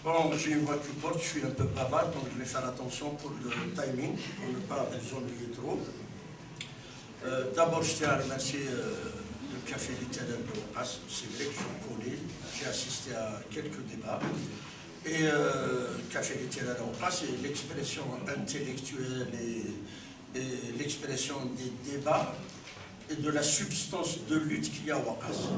Bon, j'ai une voix qui porte, je suis un peu bavard, donc je vais faire attention pour le timing, pour ne pas vous ennuyer trop. D'abord, je tiens à remercier le Café littéraire de Waqas. C'est vrai que je le connais, j'ai assisté à quelques débats. Et Café littéraire de Waqas, c'est l'expression intellectuelle et l'expression des débats et de la substance de lutte qu'il y a à Waqas.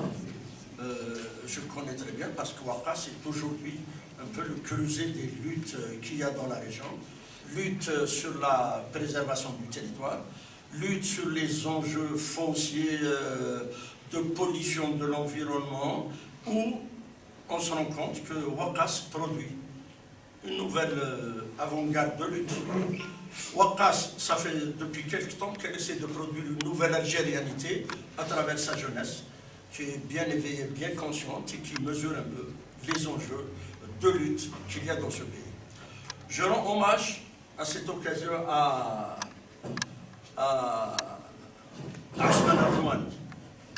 Je connais très bien parce que Waqas est aujourd'hui un peu le creuset des luttes qu'il y a dans la région. Lutte sur la préservation du territoire, lutte sur les enjeux fonciers de pollution de l'environnement, où on se rend compte que Waqas produit une nouvelle avant-garde de lutte. Waqas, ça fait depuis quelque temps qu'elle essaie de produire une nouvelle algérianité à travers sa jeunesse, qui est bien éveillée, bien consciente et qui mesure un peu les enjeux de lutte qu'il y a dans ce pays. Je rends hommage à cette occasion à Asman Arman,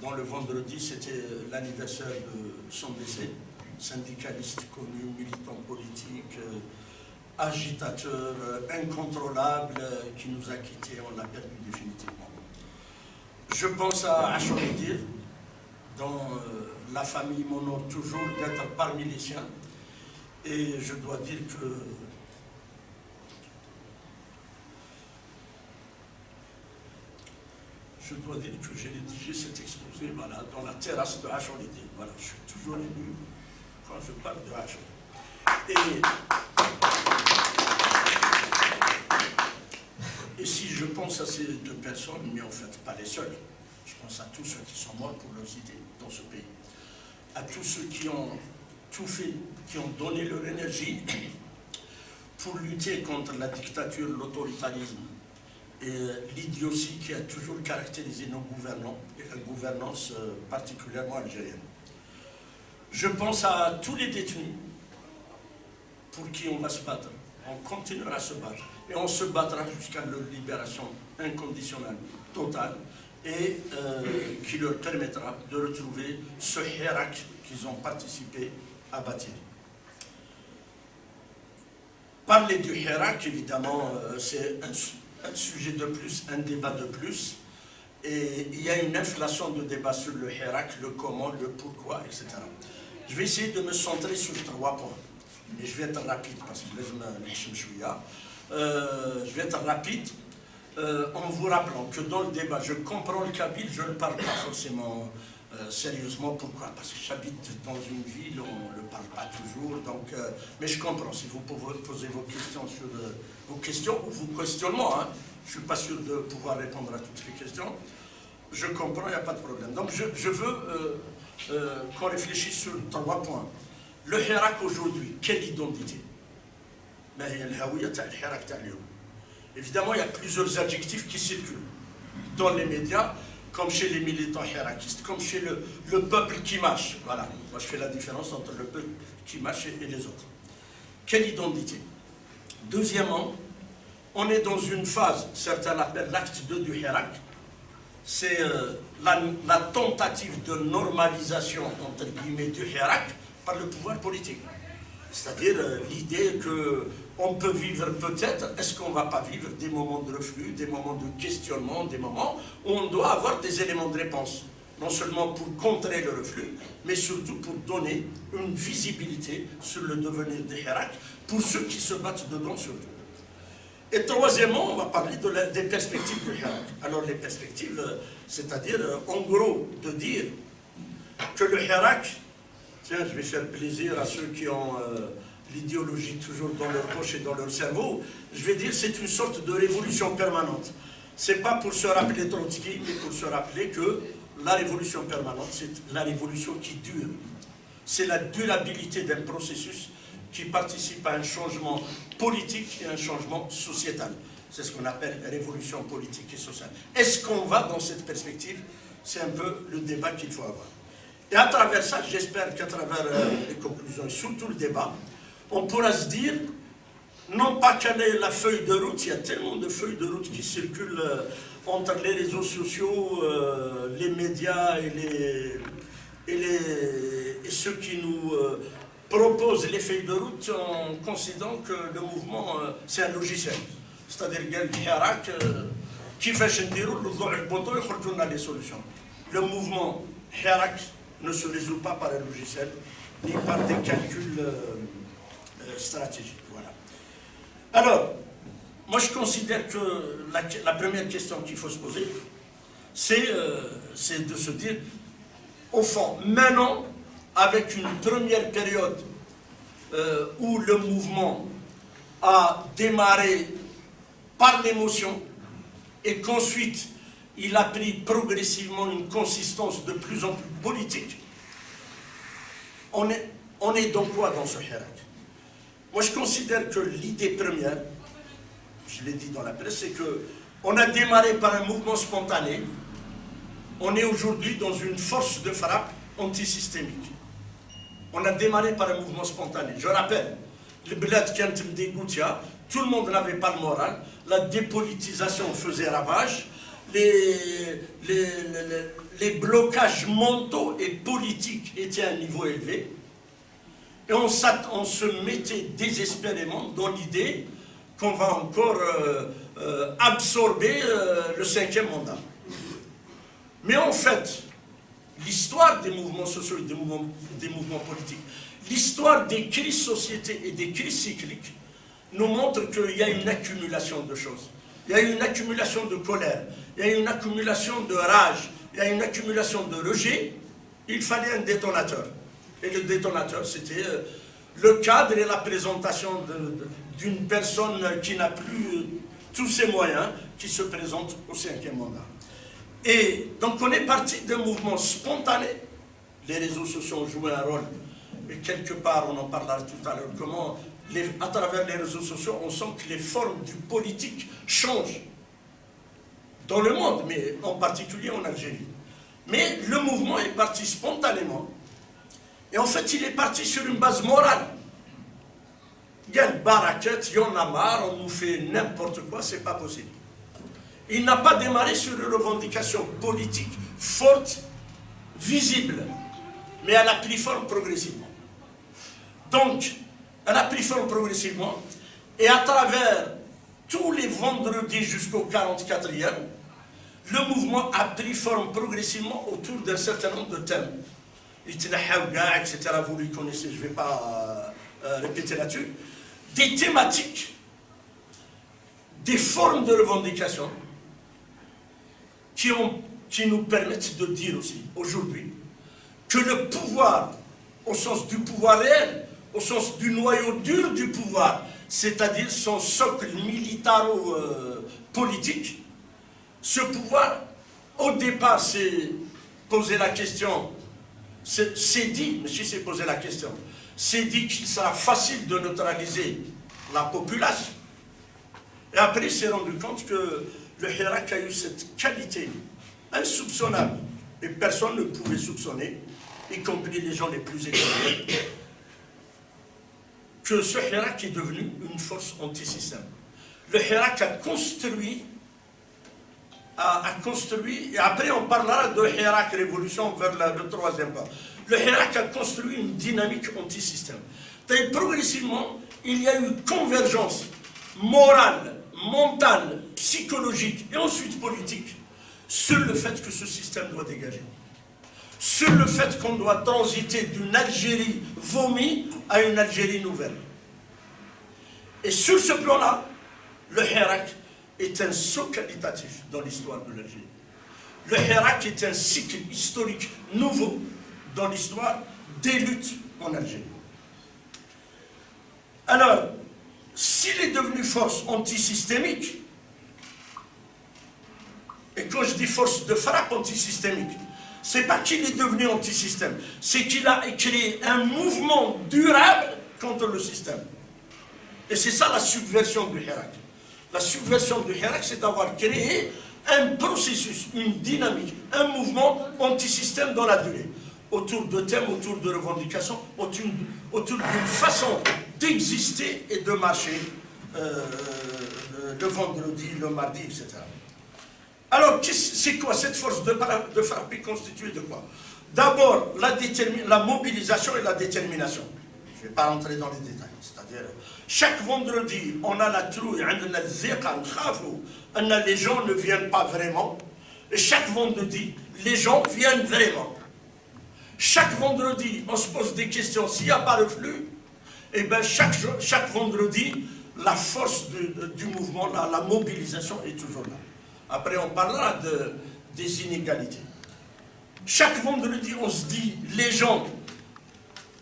dont le vendredi c'était l'anniversaire de son décès, syndicaliste connu, militant politique, agitateur incontrôlable, qui nous a quittés, on l'a perdu définitivement. Je pense à Achoridir, dont la famille m'honore toujours d'être parmi les siens, et je dois dire que j'ai rédigé cet exposé voilà, dans la terrasse de Achoridir. Voilà, je suis toujours ému quand je parle de Achoridir. Et si je pense à ces deux personnes, mais en fait pas les seuls, je pense à tous ceux qui sont morts pour leurs idées dans ce pays, à tous ceux qui ont tout fait, qui ont donné leur énergie pour lutter contre la dictature, l'autoritarisme et l'idiotie qui a toujours caractérisé nos gouvernants et la gouvernance particulièrement algérienne. Je pense à tous les détenus pour qui on va se battre. On continuera à se battre et on se battra jusqu'à leur libération inconditionnelle, totale, et qui leur permettra de retrouver ce Hirak qu'ils ont participé à bâtir. Parler du Hirak, évidemment, c'est un sujet de plus, un débat de plus, et il y a une inflation de débats sur le Hirak, le comment, le pourquoi, etc. Je vais essayer de me centrer sur 3 points, et je vais être rapide parce que je vais être rapide. En vous rappelant que dans le débat, je comprends le kabyle, je ne parle pas forcément sérieusement. Pourquoi? Parce que j'habite dans une ville, on ne le parle pas toujours, donc, mais je comprends. Si vous pouvez poser vos questions sur vos questions ou vos questionnements, hein, je ne suis pas sûr de pouvoir répondre à toutes les questions, je comprends, il n'y a pas de problème. Donc je veux qu'on réfléchisse sur 3 points. Le Hirak aujourd'hui, quelle identité? Évidemment, il y a plusieurs adjectifs qui circulent dans les médias, comme chez les militants hirakistes, comme chez le peuple qui marche. Voilà, moi je fais la différence entre le peuple qui marche et les autres. Quelle identité? Deuxièmement, on est dans une phase, certains l'appellent l'acte 2 du Hirak, c'est la tentative de normalisation, entre guillemets, du Hirak par le pouvoir politique. C'est-à-dire l'idée qu'on peut vivre peut-être, est-ce qu'on ne va pas vivre des moments de reflux, des moments de questionnement, des moments où on doit avoir des éléments de réponse, non seulement pour contrer le reflux, mais surtout pour donner une visibilité sur le devenir de Hirak, pour ceux qui se battent dedans surtout. Et troisièmement, on va parler des perspectives de Hirak. Alors les perspectives, c'est-à-dire en gros de dire que le Hirak, tiens, je vais faire plaisir à ceux qui ont l'idéologie toujours dans leur poche et dans leur cerveau. Je vais dire c'est une sorte de révolution permanente. C'est pas pour se rappeler Trotsky, mais pour se rappeler que la révolution permanente, c'est la révolution qui dure. C'est la durabilité d'un processus qui participe à un changement politique et un changement sociétal. C'est ce qu'on appelle révolution politique et sociale. Est-ce qu'on va dans cette perspective? C'est un peu le débat qu'il faut avoir. Et à travers ça, j'espère qu'à travers les conclusions et surtout le débat, on pourra se dire, non pas quelle est la feuille de route, il y a tellement de feuilles de route qui circulent entre les réseaux sociaux, les médias et ceux qui nous propose les feuilles de route en considérant que le mouvement, c'est un logiciel. C'est-à-dire qu'il fait les solutions. Le mouvement Hirak ne se résout pas par un logiciel, ni par des calculs stratégiques. Voilà. Alors, moi je considère que la première question qu'il faut se poser, c'est de se dire, au fond, maintenant, avec une première période où le mouvement a démarré par l'émotion et qu'ensuite il a pris progressivement une consistance de plus en plus politique, on est dans quoi dans ce Hirak? Moi je considère que l'idée première, je l'ai dit dans la presse, c'est qu'on a démarré par un mouvement spontané, on est aujourd'hui dans une force de frappe antisystémique. On a démarré par un mouvement spontané. Je rappelle, le bled Kent Mdegoutia, tout le monde n'avait pas le moral, la dépolitisation faisait ravage, les blocages mentaux et politiques étaient à un niveau élevé, et on se mettait désespérément dans l'idée qu'on va encore absorber le 5e mandat. Mais en fait, l'histoire des mouvements sociaux et des mouvements politiques, l'histoire des crises sociétés et des crises cycliques nous montre qu'il y a une accumulation de choses. Il y a une accumulation de colère, il y a une accumulation de rage, il y a une accumulation de rejet. Il fallait un détonateur. Et le détonateur, c'était le cadre et la présentation d'une personne qui n'a plus tous ses moyens, qui se présente au 5e mandat. Et donc on est parti d'un mouvement spontané. Les réseaux sociaux ont joué un rôle. Et quelque part, on en parlera tout à l'heure, comment, à travers les réseaux sociaux, on sent que les formes du politique changent dans le monde, mais en particulier en Algérie. Mais le mouvement est parti spontanément. Et en fait, il est parti sur une base morale. Il y a une baraquette, il y en a marre, on nous fait n'importe quoi, c'est pas possible. Il n'a pas démarré sur une revendication politique forte, visible, mais elle a pris forme progressivement. Donc, elle a pris forme progressivement, et à travers tous les vendredis jusqu'au 44e, le mouvement a pris forme progressivement autour d'un certain nombre de thèmes. Etc., vous les connaissez, je ne vais pas répéter là-dessus. Des thématiques, des formes de revendication qui nous permettent de dire aussi, aujourd'hui, que le pouvoir, au sens du pouvoir réel, au sens du noyau dur du pouvoir, c'est-à-dire son socle militaro-politique, ce pouvoir, au départ, s'est posé la question, c'est dit, monsieur s'est posé la question, c'est dit qu'il sera facile de neutraliser la population. Et après, il s'est rendu compte que le Hirak a eu cette qualité insoupçonnable, et personne ne pouvait soupçonner, y compris les gens les plus éclairés, que ce Hirak est devenu une force anti-système. Le Hirak a construit, et après on parlera de Hirak révolution vers le 3e pas. Le Hirak a construit une dynamique anti-système. Progressivement, il y a eu convergence morale, mentale, psychologique et ensuite politique sur le fait que ce système doit dégager. Sur le fait qu'on doit transiter d'une Algérie vomi à une Algérie nouvelle. Et sur ce plan-là, le Hirak est un saut qualitatif dans l'histoire de l'Algérie. Le Hirak est un cycle historique nouveau dans l'histoire des luttes en Algérie. Alors, s'il est devenu force antisystémique, et quand je dis force de frappe antisystémique, c'est pas qu'il est devenu antisystème, c'est qu'il a créé un mouvement durable contre le système. Et c'est ça la subversion du Hirak. La subversion du Hirak, c'est d'avoir créé un processus, une dynamique, un mouvement antisystème dans la durée, autour de thèmes, autour de revendications, autour d'une façon d'exister et de marcher le vendredi, le mardi, etc. Alors, c'est quoi cette force de frappe constituée de quoi? D'abord, la mobilisation et la détermination. Je ne vais pas rentrer dans les détails. C'est-à-dire, chaque vendredi, on a la trouille, les gens ne viennent pas vraiment. Et chaque vendredi, les gens viennent vraiment. Chaque vendredi, on se pose des questions. S'il n'y a pas de flux, et bien chaque vendredi, la force du mouvement, la mobilisation est toujours là. Après, on parlera des inégalités. Chaque vendredi, on se dit, les gens,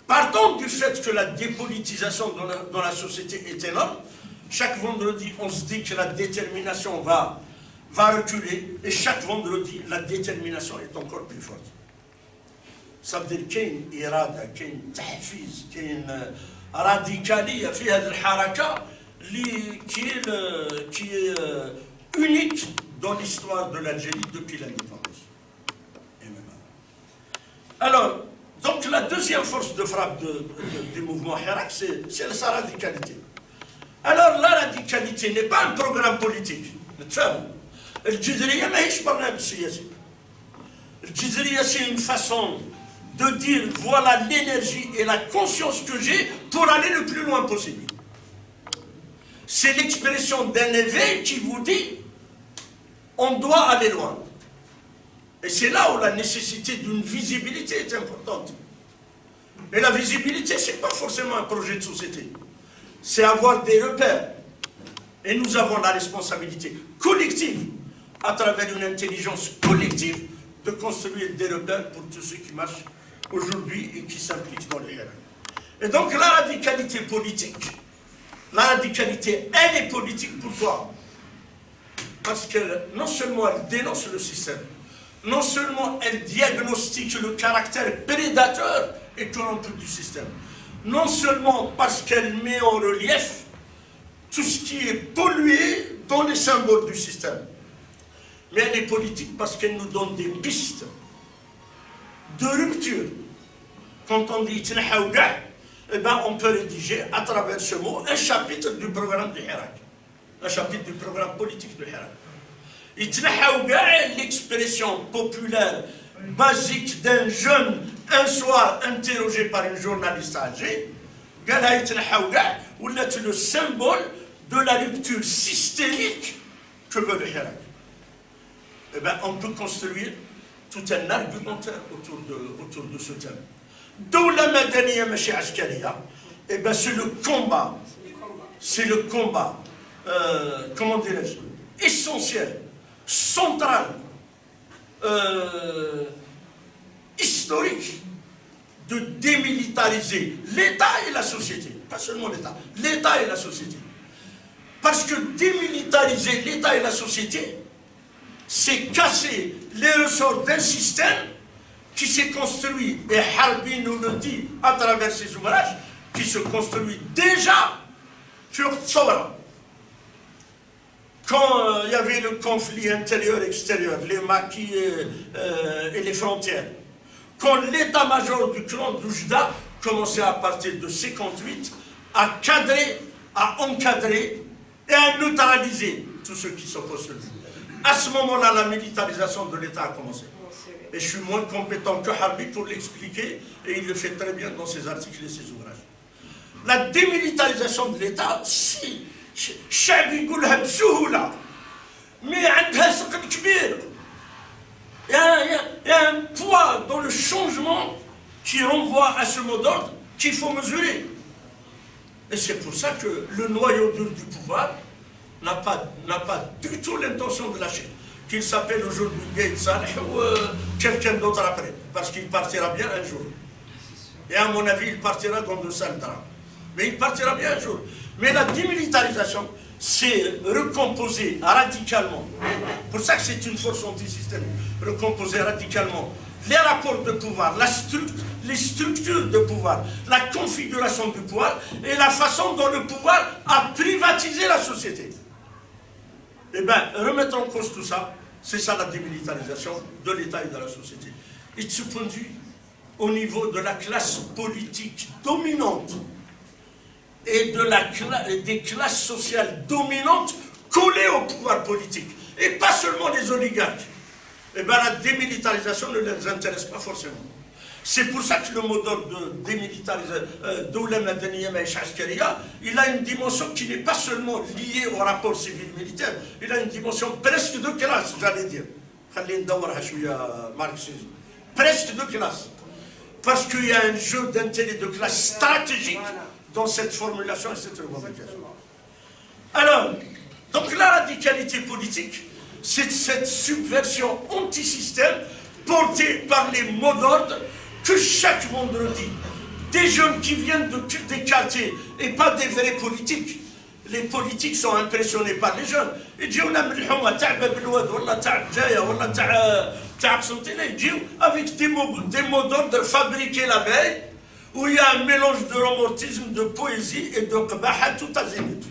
partant du fait que la dépolitisation dans la société est énorme, chaque vendredi, on se dit que la détermination va reculer, et chaque vendredi, la détermination est encore plus forte. Ça veut dire qu'il y a une irada, qu'il y a une tahfiz, qu'il y a une radicalité في هذه الحركة qui est unique dans l'histoire de l'Algérie depuis l'indépendance. Alors, donc la deuxième force de frappe du mouvement Hirak, c'est sa radicalité. Alors la radicalité n'est pas un programme politique. الجذرية ماهيش برنامج سياسي. الجذرية c'est une façon de dire voilà l'énergie et la conscience que j'ai pour aller le plus loin possible. C'est l'expression d'un éveil qui vous dit on doit aller loin. Et c'est là où la nécessité d'une visibilité est importante. Et la visibilité, ce n'est pas forcément un projet de société. C'est avoir des repères. Et nous avons la responsabilité collective, à travers une intelligence collective, de construire des repères pour tous ceux qui marchent aujourd'hui et qui s'impliquent dans les Hirak. Et donc la radicalité politique, la radicalité, elle est politique, pourquoi? Parce que non seulement elle dénonce le système, non seulement elle diagnostique le caractère prédateur et corrompu du système, non seulement parce qu'elle met en relief tout ce qui est pollué dans les symboles du système, mais elle est politique parce qu'elle nous donne des pistes de rupture. Quand on dit Tnahaouga, eh ben on peut rédiger à travers ce mot un chapitre du programme du Hirak, un chapitre du programme politique du Hirak. Tnahaouga est l'expression populaire basique d'un jeune un soir interrogé par une journaliste à Alger. Gala Tnahaouga, ou le symbole de la rupture systémique que veut le Hirak. Eh bien, on peut construire tout un argumentaire autour de ce thème. Doula Madaniya Machi Askariya, eh bien, c'est le combat, comment dirais-je, essentiel, central, historique, de démilitariser l'État et la société. Pas seulement l'État et la société. Parce que démilitariser l'État et la société, c'est casser les ressorts d'un système qui s'est construit, et Harbi nous le dit à travers ses ouvrages, qui se construit déjà sur Tsora. Quand il y avait le conflit intérieur-extérieur, les maquis et les frontières, quand l'état-major du clan d'Oujda commençait à partir de 58 à cadrer, à encadrer et à neutraliser tous ceux qui s'opposent à lui. À ce moment-là, la militarisation de l'État a commencé. Et je suis moins compétent que Harbi pour l'expliquer, et il le fait très bien dans ses articles et ses ouvrages. La démilitarisation de l'État, si, Chabi Goulha Bsouhoula, mais il y a un poids dans le changement qui renvoie à ce mot d'ordre qu'il faut mesurer. Et c'est pour ça que le noyau dur du pouvoir n'a pas du tout l'intention de lâcher. Qu'il s'appelle aujourd'hui Gaïd Saleh ou quelqu'un d'autre après, parce qu'il partira bien un jour. Et à mon avis, il partira dans de sales draps. Mais il partira bien un jour. Mais la démilitarisation, c'est recomposer radicalement. Pour ça que c'est une force antisystémique. Recomposer radicalement les rapports de pouvoir, les structures de pouvoir, la configuration du pouvoir et la façon dont le pouvoir a privatisé la société. Eh bien, remettre en cause tout ça, c'est ça la démilitarisation de l'État et de la société. Et de ce point de vue, au niveau de la classe politique dominante et des classes sociales dominantes collées au pouvoir politique, et pas seulement les oligarques, eh bien la démilitarisation ne les intéresse pas forcément. C'est pour ça que le mot d'ordre de démilitarisation, il a une dimension qui n'est pas seulement liée au rapport civil-militaire, il a une dimension presque de classe, j'allais dire. Presque de classe. Parce qu'il y a un jeu d'intérêt de classe stratégique dans cette formulation et cette revendication. Alors, donc la radicalité politique, c'est cette subversion anti-système portée par les mots d'ordre que chaque vendredi, des jeunes qui viennent des quartiers et pas des vrais politiques. Les politiques sont impressionnés par les jeunes. Ils disent avec des mots d'ordre fabriqués la veille, où il y a un mélange de romantisme, de poésie et de qabaha tout azimut.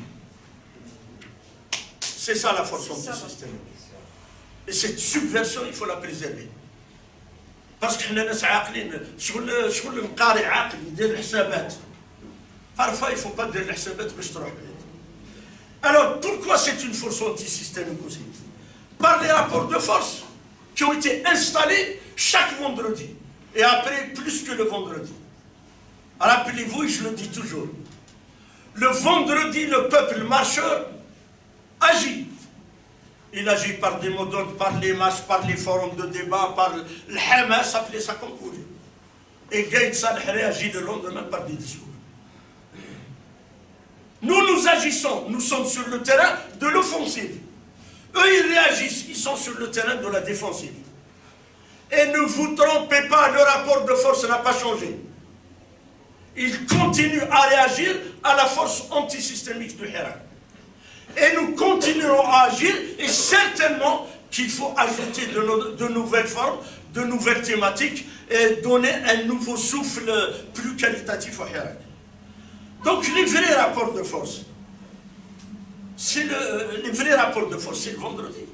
C'est ça la force anti-système. Et cette subversion, il faut la préserver. Parce que nous sommes عاقلين شغل القارئ عاقل يدير الحسابات. Parfois, il ne faut pas dire الحسابات باش تروح بعيد. Alors, pourquoi c'est une force anti-systémique aussi? Par les rapports de force qui ont été installés chaque vendredi. Et après, plus que le vendredi. Rappelez-vous, et je le dis toujours, le vendredi, le peuple marcheur agit. Il agit par des mots d'ordre, par les marches, par les forums de débat, par le Hamas, appelez ça comme vous voulez. Et Gaïd Saleh réagit le lendemain par des discours. Nous agissons, nous sommes sur le terrain de l'offensive. Eux, ils réagissent, ils sont sur le terrain de la défensive. Et ne vous trompez pas, le rapport de force n'a pas changé. Ils continuent à réagir à la force antisystémique du Hirak. Et nous continuerons à agir, et certainement qu'il faut ajouter de nouvelles formes, de nouvelles thématiques, et donner un nouveau souffle plus qualitatif au Hirak. Donc les vrais rapports de force, les vrais rapports de force, c'est le vendredi.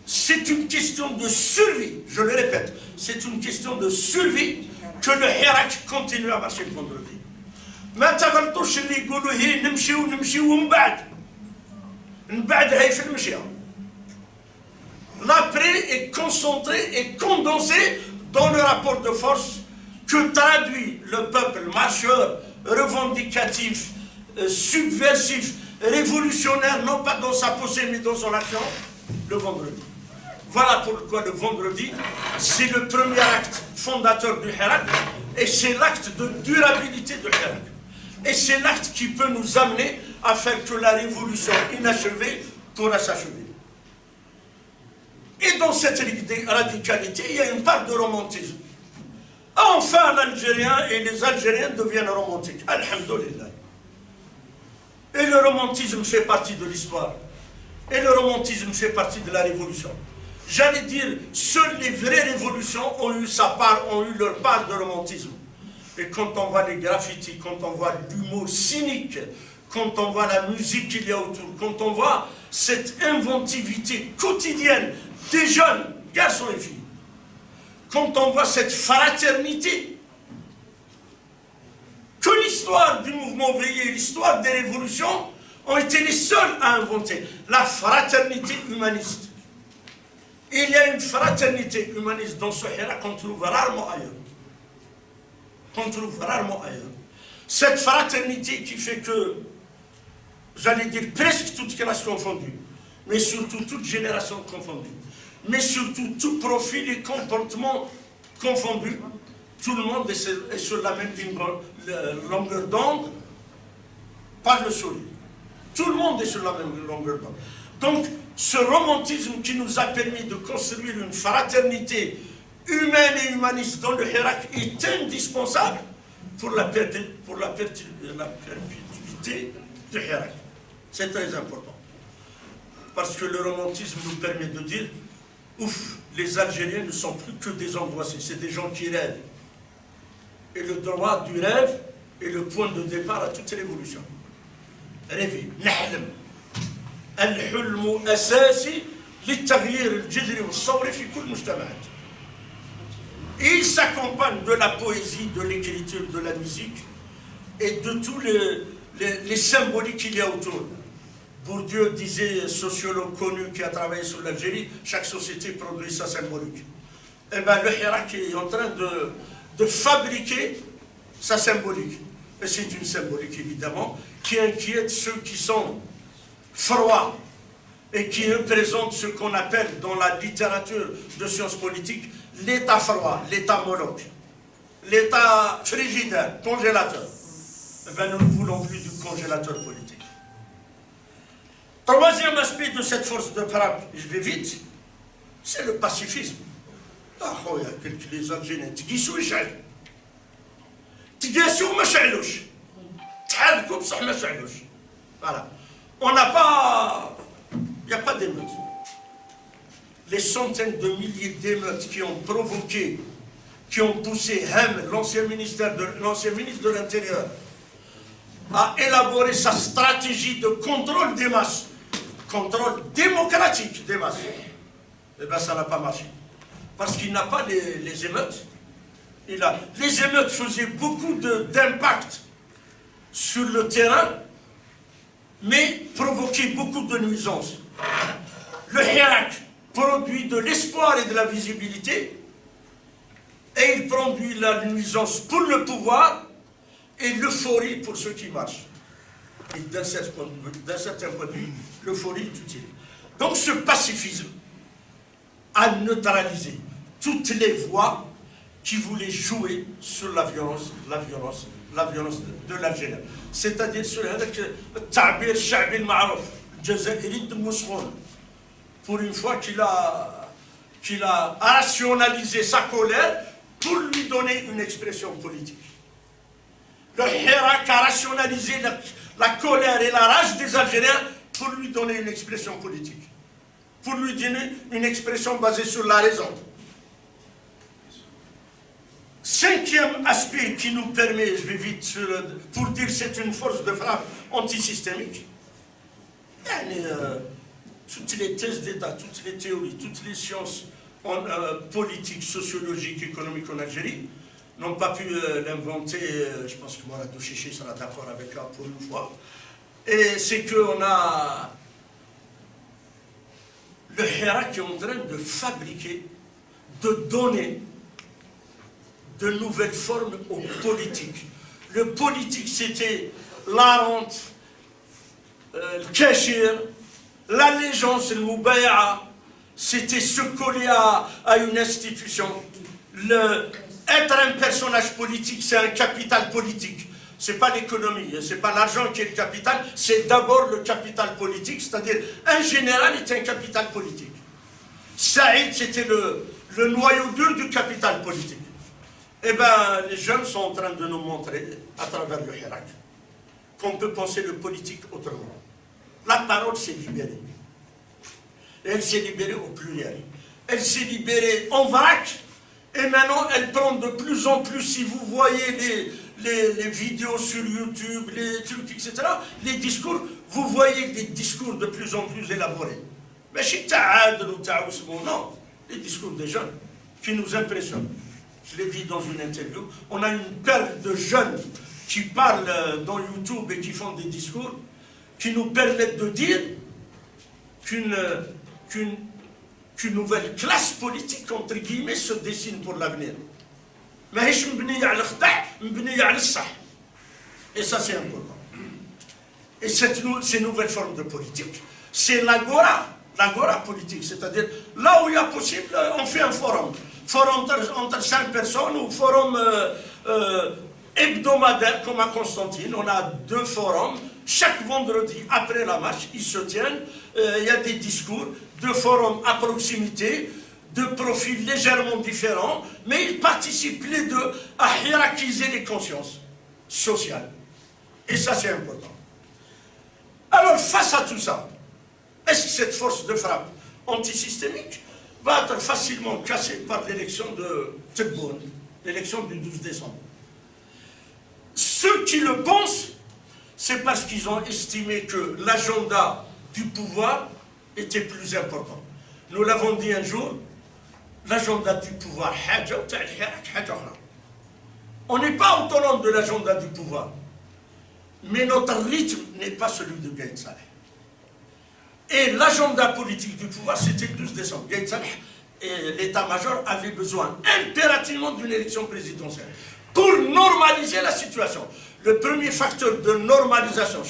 C'est une question de survie, je le répète, c'est une question de survie que le Hirak continue à marcher le vendredi. ما تغلطوش اللي يقولوا هي نمشيو ومن بعد هي في المشية. L'après est concentré et condensé dans le rapport de force que traduit le peuple marcheur, revendicatif, subversif, révolutionnaire, non pas dans sa pensée mais dans son action, le vendredi. Voilà pourquoi le vendredi, c'est le premier acte fondateur du Hirak et c'est l'acte de durabilité du Hirak. Et c'est l'acte qui peut nous amener à faire que la révolution inachevée pourra s'achever. Et dans cette radicalité, il y a une part de romantisme. Enfin, l'Algérien et les Algériens deviennent romantiques. Alhamdulillah. Et le romantisme fait partie de l'histoire. Et le romantisme fait partie de la révolution. J'allais dire, seules les vraies révolutions ont eu leur part de romantisme. Et quand on voit les graffitis, quand on voit l'humour cynique, quand on voit la musique qu'il y a autour, quand on voit cette inventivité quotidienne des jeunes, garçons et filles, quand on voit cette fraternité que l'histoire du mouvement ouvrier, l'histoire des révolutions ont été les seuls à inventer, la fraternité humaniste. Et il y a une fraternité humaniste dans ce Hirak qu'on trouve rarement ailleurs. Cette fraternité qui fait que, j'allais dire presque toutes classes confondues, mais surtout toutes générations confondues, mais surtout tout profil et comportement confondus, tout le monde est sur la même longueur d'onde, par le sourire. Tout le monde est sur la même longueur d'onde. Donc, ce romantisme qui nous a permis de construire une fraternité humaine et humaniste dans le Hirak est indispensable pour la perpétuité du Hirak. C'est très important. Parce que le romantisme nous permet de dire, ouf, les Algériens ne sont plus que des angoissés, c'est des gens qui rêvent. Et le droit du rêve est le point de départ à toute révolution. Rêver, نحلم. الحلم أساسي للتغيير الجذري والثوري في كل المجتمعات. Et il s'accompagne de la poésie, de l'écriture, de la musique et de tous les symboliques qu'il y a autour. Bourdieu disait, sociologue connu qui a travaillé sur l'Algérie, chaque société produit sa symbolique. eh ben, le Hirak est en train de fabriquer sa symbolique. Et c'est une symbolique, évidemment, qui inquiète ceux qui sont froids et qui représentent ce qu'on appelle dans la littérature de sciences politiques l'état froid, l'état moloch, l'état frigidaire, congélateur. Eh bien, nous ne voulons plus du congélateur politique. Troisième aspect de cette force de frappe, je vais vite, c'est le pacifisme. Ah, il y a quelques les Algériens, تقيسوا يشعل تقيسوا ما شعلوش تحركوا بصح ما شعلوش. Voilà. On n'a pas, il n'y a pas d'émeutes. Les centaines de milliers d'émeutes qui ont provoqué, qui ont poussé Hem, l'ancien ministre de l'Intérieur, à élaborer sa stratégie de contrôle des masses, contrôle démocratique des masses. Eh bien, ça n'a pas marché. Parce qu'il n'a pas les émeutes. Les émeutes faisaient beaucoup d'impact sur le terrain, mais provoquaient beaucoup de nuisances. Le Hirak produit de l'espoir et de la visibilité, et il produit la nuisance pour le pouvoir et l'euphorie pour ceux qui marchent. Et d'un certain point de vue, l'euphorie est utile. Donc ce pacifisme a neutralisé toutes les voix qui voulaient jouer sur la violence de l'Algérie. C'est-à-dire sur le ta'bir sha'bi al-ma'rouf, Jazairi de Moussoun, pour une fois qu'il a rationalisé sa colère pour lui donner une expression politique. Le Hirak a rationalisé la colère et la rage des Algériens pour lui donner une expression politique, pour lui donner une expression basée sur la raison. Cinquième aspect qui nous permet, je vais vite pour dire que c'est une force de frappe antisystémique, toutes les thèses d'État, toutes les théories, toutes les sciences politiques, sociologiques, économiques en Algérie n'ont pas pu l'inventer. Je pense que Mourad Bouchichi sera d'accord avec ça pour une fois. Et c'est qu'on a le Hirak qui est en train de fabriquer, de donner de nouvelles formes aux politiques. Le politique, c'était la rente, le kashir, l'allégeance, le moubaïa, c'était se coller à une institution. Être un personnage politique, c'est un capital politique. Ce n'est pas l'économie, ce n'est pas l'argent qui est le capital, c'est d'abord le capital politique, c'est-à-dire un général est un capital politique. Saïd, c'était le noyau dur du capital politique. Eh bien, les jeunes sont en train de nous montrer, à travers le Hirak, qu'on peut penser le politique autrement. La parole s'est libérée. Elle s'est libérée au pluriel. Elle s'est libérée en vrac. Et maintenant, elle prend de plus en plus, si vous voyez les vidéos sur YouTube, les trucs, etc., les discours, vous voyez des discours de plus en plus élaborés. Mais chez Ta'adl ou Ta'ousmou, non, les discours des jeunes qui nous impressionnent. Je l'ai dit dans une interview, on a une perle de jeunes qui parlent dans YouTube et qui font des discours qui nous permettent de dire qu'une nouvelle classe politique, entre guillemets, se dessine pour l'avenir. Mais et ça, c'est important. Et ces nouvelles formes de politique, c'est l'agora politique, c'est-à-dire là où il y a possible, on fait un forum entre 5 personnes ou forum hebdomadaire comme à Constantine. On a 2 forums. Chaque vendredi, après la marche, ils se tiennent. Il y a des discours, 2 forums à proximité, de profils légèrement différents, mais ils participent les deux à hiérarchiser les consciences sociales. Et ça, c'est important. Alors, face à tout ça, est-ce que cette force de frappe antisystémique va être facilement cassée par l'élection de Tebboune, l'élection du 12 décembre? Ceux qui le pensent, c'est parce qu'ils ont estimé que l'agenda du pouvoir était plus important. Nous l'avons dit un jour, l'agenda du pouvoir, on n'est pas autonome de l'agenda du pouvoir, mais notre rythme n'est pas celui de Gaïd Saleh. Et l'agenda politique du pouvoir, c'était le 12 décembre. Gaïd Saleh et l'état-major avait besoin impérativement d'une élection présidentielle pour normaliser la situation. Le premier facteur de normalisation,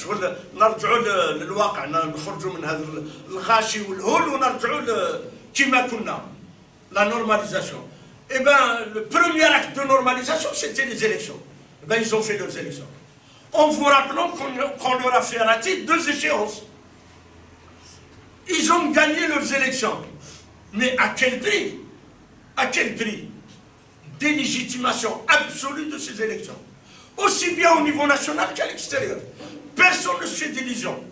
la normalisation. Eh bien, le premier acte de normalisation, c'était les élections. Eh bien, ils ont fait leurs élections. En vous rappelant qu'on leur a fait rater 2 échéances. Ils ont gagné leurs élections. Mais à quel prix? À quel prix? Délégitimation absolue de ces élections. Aussi bien au niveau national qu'à l'extérieur. Personne ne se fait d'illusions.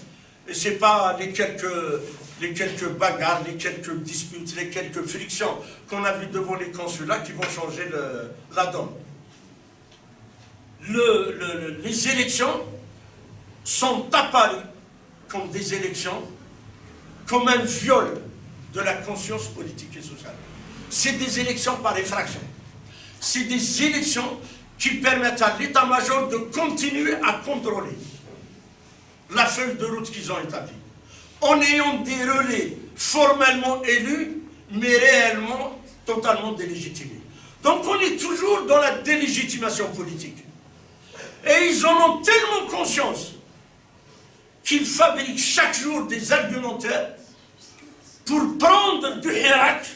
Et ce n'est pas les quelques bagarres, les quelques disputes, les quelques frictions qu'on a vues devant les consulats qui vont changer la donne. Les élections sont apparues comme des élections, comme un viol de la conscience politique et sociale. C'est des élections par effraction. C'est des élections qui permettent à l'état-major de continuer à contrôler la feuille de route qu'ils ont établie, en ayant des relais formellement élus, mais réellement totalement délégitimés. Donc on est toujours dans la délégitimation politique. Et ils en ont tellement conscience qu'ils fabriquent chaque jour des argumentaires pour prendre du Hirak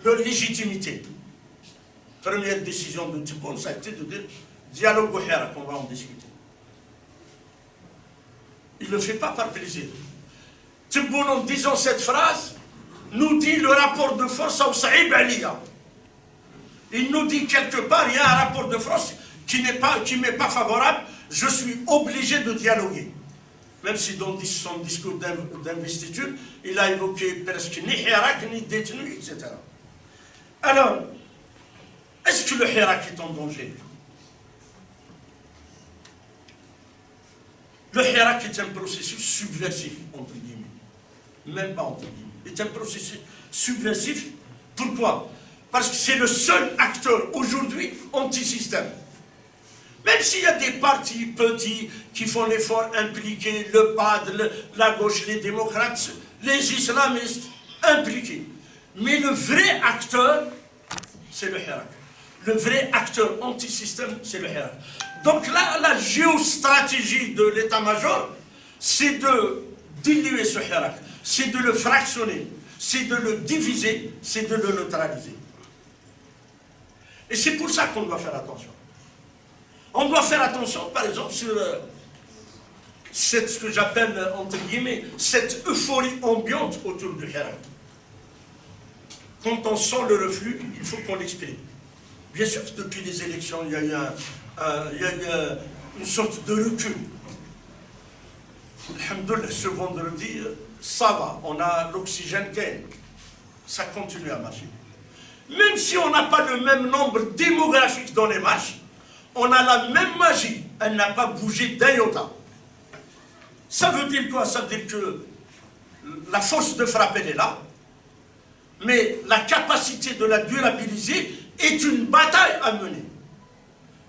leur légitimité. Première décision de Tebboune, ça a été de dire dialogue au Hirak, on va en discuter. Il ne le fait pas par plaisir. Tebboune, en disant cette phrase, nous dit le rapport de force à Saïb Aliya. Il nous dit quelque part, il y a un rapport de force qui m'est pas favorable, je suis obligé de dialoguer. Même si dans son discours d'investiture, il a évoqué presque ni Hirak, ni détenu, etc. Alors, est-ce que le Hirak est en danger? Le Hirak est un processus subversif, entre guillemets. Même pas entre guillemets. C'est un processus subversif. Pourquoi? Parce que c'est le seul acteur aujourd'hui anti-système. Même s'il y a des partis petits qui font l'effort impliqués, le PAD, la gauche, les démocrates, les islamistes impliqués. Mais le vrai acteur, c'est le Hirak. Le vrai acteur anti-système, c'est le Hirak. Donc là, la géostratégie de l'état-major, c'est de diluer ce Hirak, c'est de le fractionner, c'est de le diviser, c'est de le neutraliser. Et c'est pour ça qu'on doit faire attention. On doit faire attention, par exemple, sur ce que j'appelle, entre guillemets, cette euphorie ambiante autour du Hirak. Quand on sent le reflux, il faut qu'on l'exprime. Bien sûr que depuis les élections, il y a eu une sorte de recul. Alhamdoulilah, ce vendredi, ça va, on a l'oxygène gain. Ça continue à marcher. Même si on n'a pas le même nombre démographique dans les marches, on a la même magie. Elle n'a pas bougé d'un iota. Ça veut dire quoi? Ça veut dire que la force de frappe, elle est là, mais la capacité de la durabiliser est une bataille à mener.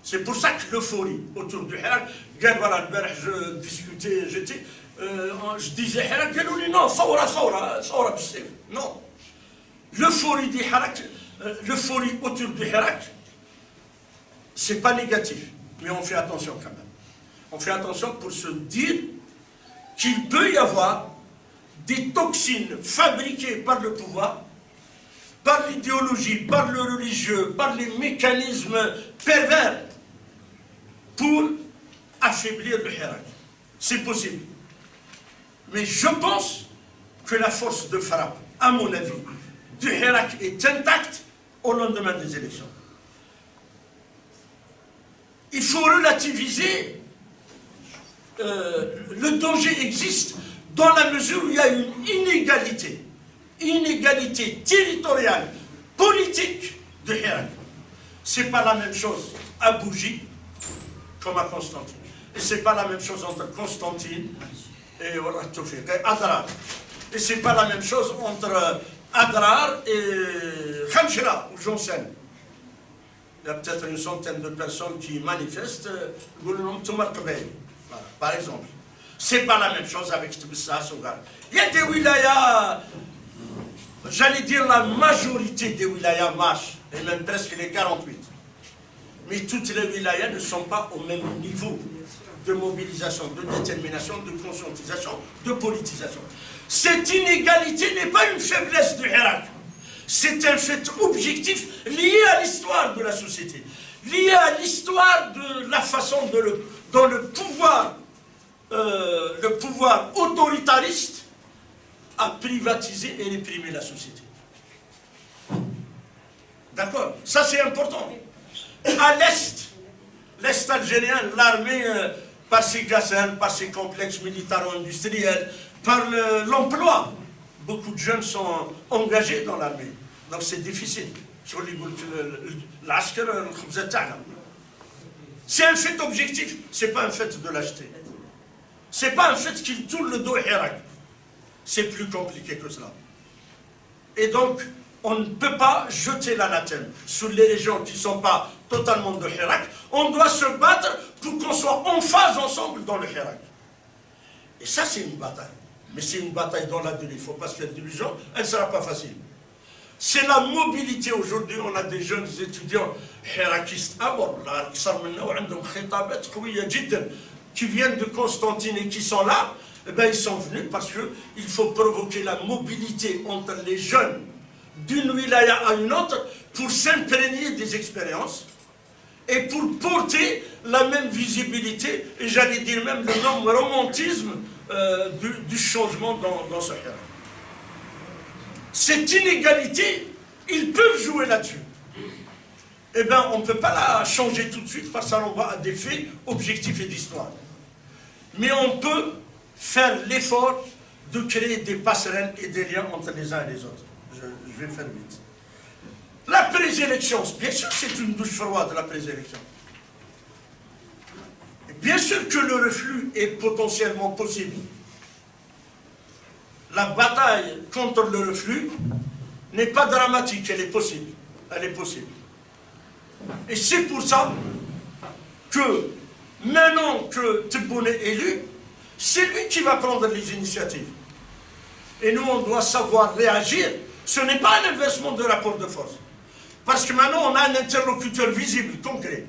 C'est pour ça que l'euphorie autour du Hirak, voilà, je discutais, je disais Hirak, non, non. L'euphorie du Hirak, l'euphorie autour du Hirak, c'est pas négatif, mais on fait attention quand même. On fait attention pour se dire qu'il peut y avoir des toxines fabriquées par le pouvoir, par l'idéologie, par le religieux, par les mécanismes pervers pour affaiblir le Hirak. C'est possible. Mais je pense que la force de frappe, à mon avis, du Hirak est intacte au lendemain des élections. Il faut relativiser, le danger existe dans la mesure où il y a une inégalité territoriale, politique de Hirak. Ce n'est pas la même chose à Bougie comme à Constantine. Et ce n'est pas la même chose entre Constantine et Adrar. Et ce n'est pas la même chose entre Adrar et Khanchira ou Jonsen. Il y a peut-être une centaine de personnes qui manifestent, par exemple. Ce n'est pas la même chose avec Tbissa, Sougar. Il y a des wilayas j'allais dire la majorité des wilayas marchent, et même presque les 48. Mais toutes les wilayas ne sont pas au même niveau de mobilisation, de détermination, de conscientisation, de politisation. Cette inégalité n'est pas une faiblesse du Hirak. C'est un fait objectif lié à l'histoire de la société, lié à l'histoire de la façon dont le pouvoir autoritariste a privatisé et réprimé la société. D'accord? Ça c'est important. À l'Est algérien, l'armée, par ses casernes, par ses complexes militaro-industriels, par l'emploi, beaucoup de jeunes sont engagés dans l'armée. Donc c'est difficile. C'est un fait objectif, c'est pas un fait de l'acheter. C'est pas un fait qu'il tourne le dos Hirak. C'est plus compliqué que cela. Et donc, on ne peut pas jeter l'anathème sur les régions qui ne sont pas totalement de Hirak. On doit se battre pour qu'on soit en phase ensemble dans le Hirak. Et ça, c'est une bataille. Mais c'est une bataille dans la durée. Il ne faut pas se faire d'illusions. Elle ne sera pas facile. C'est la mobilité. Aujourd'hui, on a des jeunes étudiants hirakistes qui viennent de Constantine et qui sont là. Eh bien, ils sont venus parce qu'il faut provoquer la mobilité entre les jeunes d'une wilaya à une autre pour s'imprégner des expériences et pour porter la même visibilité et j'allais dire même le même romantisme du changement dans ce cas. Cette inégalité, ils peuvent jouer là-dessus. Eh bien, on ne peut pas la changer tout de suite parce que ça renvoie à des faits objectifs et d'histoire. Mais on peut faire l'effort de créer des passerelles et des liens entre les uns et les autres. Je vais faire vite. La présélection, bien sûr c'est une douche froide la présélection. Bien sûr que le reflux est potentiellement possible. La bataille contre le reflux n'est pas dramatique, elle est possible. Elle est possible. Et c'est pour ça que maintenant que Tebboune est élu, c'est lui qui va prendre les initiatives. Et nous, on doit savoir réagir. Ce n'est pas un inversement de rapport de force. Parce que maintenant, on a un interlocuteur visible, concret.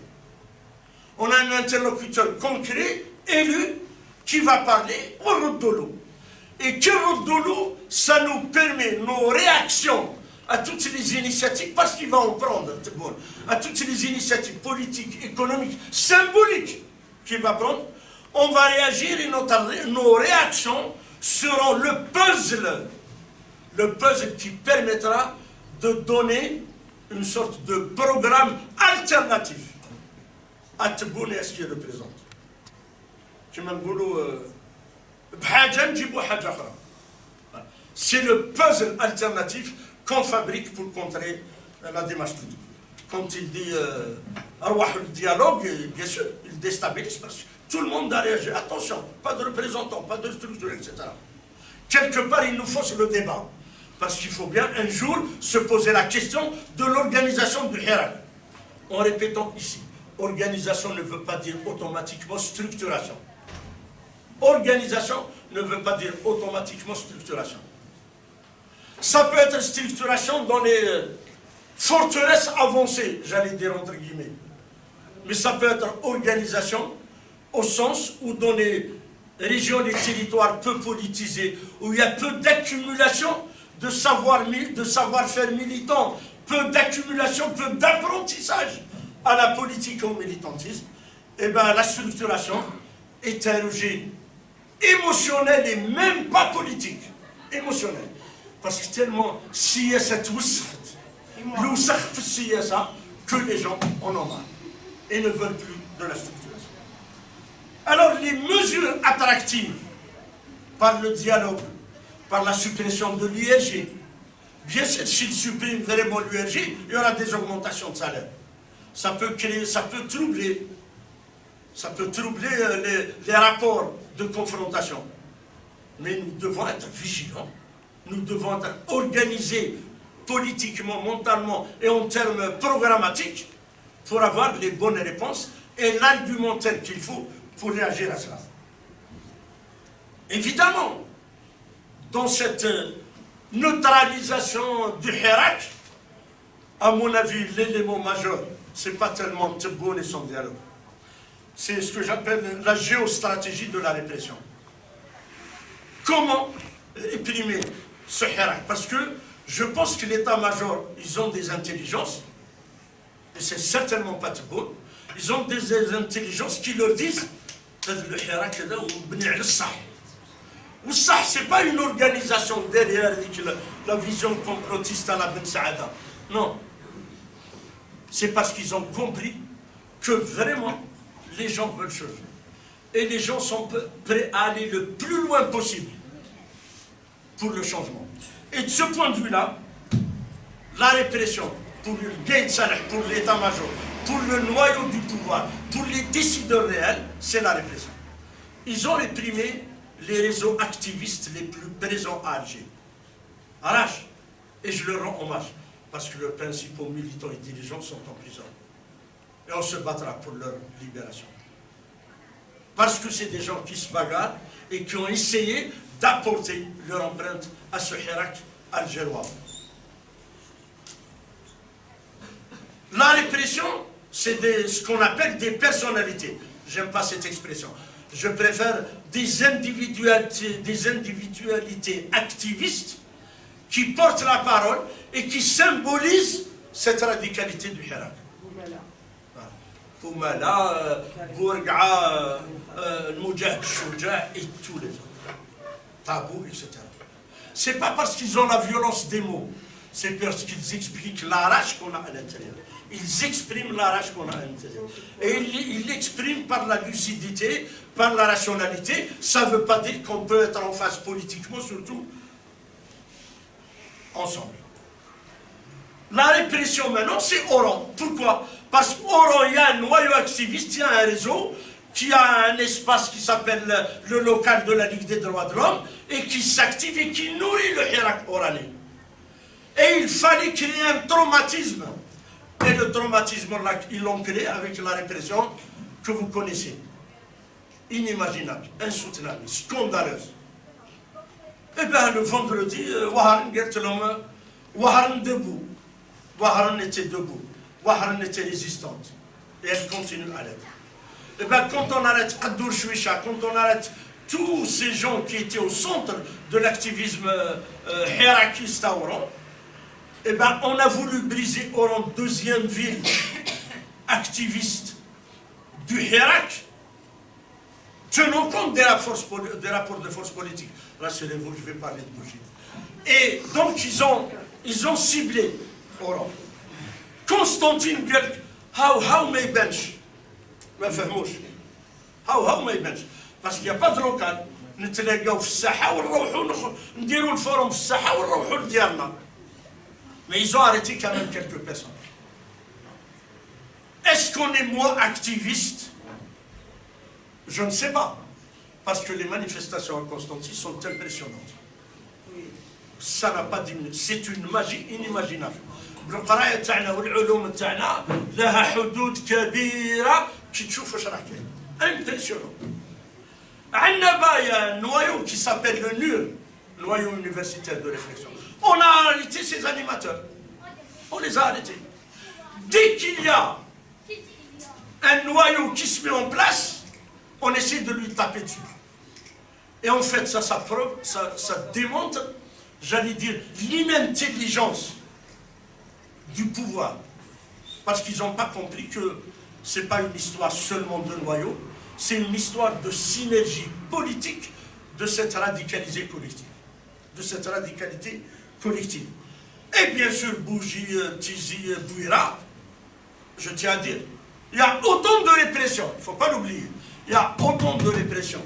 On a un interlocuteur concret, élu, qui va parler au Roddolo. Et que Roddolo, ça nous permet nos réactions à toutes les initiatives, parce qu'il va en prendre, à toutes les initiatives politiques, économiques, symboliques qu'il va prendre, on va réagir et nos réactions seront le puzzle qui permettra de donner une sorte de programme alternatif à Tebboune et à ce qu'il représente. C'est le puzzle alternatif qu'on fabrique pour contrer la démarche publique. Quand il dit le dialogue, bien sûr, il déstabilise parce que tout le monde a réagi. Attention, pas de représentants, pas de structure, etc. Quelque part, il nous faut le débat. Parce qu'il faut bien un jour se poser la question de l'organisation du Hirak. En répétant ici, organisation ne veut pas dire automatiquement structuration. Organisation ne veut pas dire automatiquement structuration. Ça peut être structuration dans les forteresses avancées, j'allais dire entre guillemets. Mais ça peut être organisation au sens où dans les régions, les territoires peu politisés, où il y a peu d'accumulation de savoir-faire militant, peu d'accumulation, peu d'apprentissage à la politique et au militantisme, et bien la structuration est un rejet émotionnel et même pas politique, émotionnel. Parce que tellement s'il y a cette que les gens en ont marre et ne veulent plus de la structuration. Alors les mesures attractives par le dialogue, par la suppression de l'URG, bien sûr, s'il supprime vraiment l'URG, il y aura des augmentations de salaire. Ça peut troubler les rapports de confrontation. Mais nous devons être vigilants, nous devons être organisés politiquement, mentalement et en termes programmatiques pour avoir les bonnes réponses et l'argumentaire qu'il faut pour réagir à cela. Évidemment, dans cette neutralisation du Hirak, à mon avis, l'élément majeur, ce n'est pas tellement Tebboune et son dialogue. C'est ce que j'appelle la géostratégie de la répression. Comment réprimer ce Hirak? Parce que je pense que l'état-major, ils ont des intelligences, et c'est certainement pas Tebboune, ils ont des intelligences qui leur disent le Hirak là, ou Bni al-Sah. Ou ça, ce n'est pas une organisation derrière la vision complotiste à la Ben Saada. Non. C'est parce qu'ils ont compris que vraiment, les gens veulent changer. Et les gens sont prêts à aller le plus loin possible pour le changement. Et de ce point de vue-là, la répression pour le Gaïd Salah, pour l'état-major, pour le noyau du pouvoir, pour les décideurs réels, c'est la répression. Ils ont réprimé les réseaux activistes les plus présents à Alger. Arrache. Et je leur rends hommage, parce que leurs principaux militants et dirigeants sont en prison. Et on se battra pour leur libération. Parce que c'est des gens qui se bagarrent et qui ont essayé d'apporter leur empreinte à ce Hirak algérois. La répression, c'est ce qu'on appelle des personnalités. J'aime pas cette expression. Je préfère des individualités activistes qui portent la parole et qui symbolisent cette radicalité du Hirak. Foumala, Bourga, Moujah Chouja et tous les autres. Tabou, etc. C'est pas parce qu'ils ont la violence des mots, c'est parce qu'ils expliquent la rage qu'on a à l'intérieur. Ils expriment la rage qu'on a à l'intérieur. Et ils l'expriment par la lucidité, par la rationalité. Ça ne veut pas dire qu'on peut être en face politiquement, surtout ensemble. La répression maintenant, c'est Oran. Pourquoi? Parce qu'Oran, il y a un noyau activiste, il y a un réseau qui a un espace qui s'appelle le local de la Ligue des droits de l'homme et qui s'active et qui nourrit le Hirak oranais. Et il fallait créer un traumatisme. Et le traumatisme, ils l'ont créé avec la répression que vous connaissez. Inimaginable, insoutenable, scandaleuse. Et bien le vendredi, Waharan debout. Waharan était debout. Waharan était résistante. Et elle continue à l'être. Et bien quand on arrête Addour Chouicha, quand on arrête tous ces gens qui étaient au centre de l'activisme hirakiste à Oran, eh ben, on a voulu briser Oran, deuxième ville activiste du Hirak, tenant compte des rapports de force politique. Rassurez-vous, je vais parler de bougie. Et donc, ils ont ciblé Oran. Constantine Guerk, how may bench? How may bench? Parce qu'il n'y a pas de local. نتلاقاو في الساحة ونروحوا نديروا الفورم في الساحة ونروحوا لديارنا. Mais ils ont arrêté quand même quelques personnes. Est-ce qu'on est moins activiste? Je ne sais pas. Parce que les manifestations à Constantine sont impressionnantes. Ça n'a pas diminué. C'est une magie inimaginable. القرايه تاعنا والعلوم تاعنا لها حدود كبيره كي تشوف واش راه كاين. Impressionnant. عندنا بايا noyau qui s'appelle le NUR, noyau universitaire de réflexion. On a arrêté ces animateurs. On les a arrêtés. Dès qu'il y a un noyau qui se met en place, on essaie de lui taper dessus. Et en fait, ça démontre, j'allais dire, l'inintelligence du pouvoir. Parce qu'ils n'ont pas compris que ce n'est pas une histoire seulement de noyau, c'est une histoire de synergie politique de cette radicalité collective. Et bien sûr, Bougie, Tizi, Bouira, je tiens à dire, il y a autant de répression, il ne faut pas l'oublier, il y a autant de répression.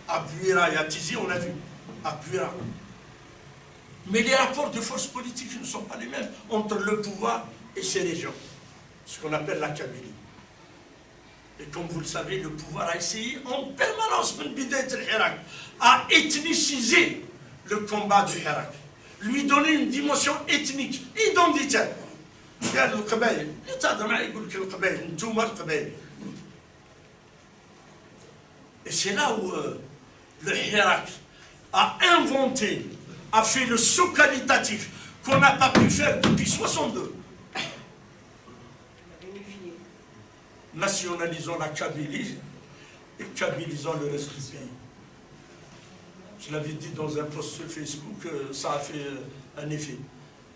À Bouira et à Tizi, on a vu, à Bouira. Mais les rapports de force politique ne sont pas les mêmes entre le pouvoir et ces régions, ce qu'on appelle la Kabylie. Et comme vous le savez, le pouvoir a essayé en permanence, à ethniciser le combat du Hirak, lui donner une dimension ethnique, identitaire. Et c'est là où le Hirak a inventé a fait le saut qualitatif qu'on n'a pas pu faire depuis 62. Nationalisons la Kabylie et kabylisons le reste du pays. Je l'avais dit dans un post sur Facebook, ça a fait un effet.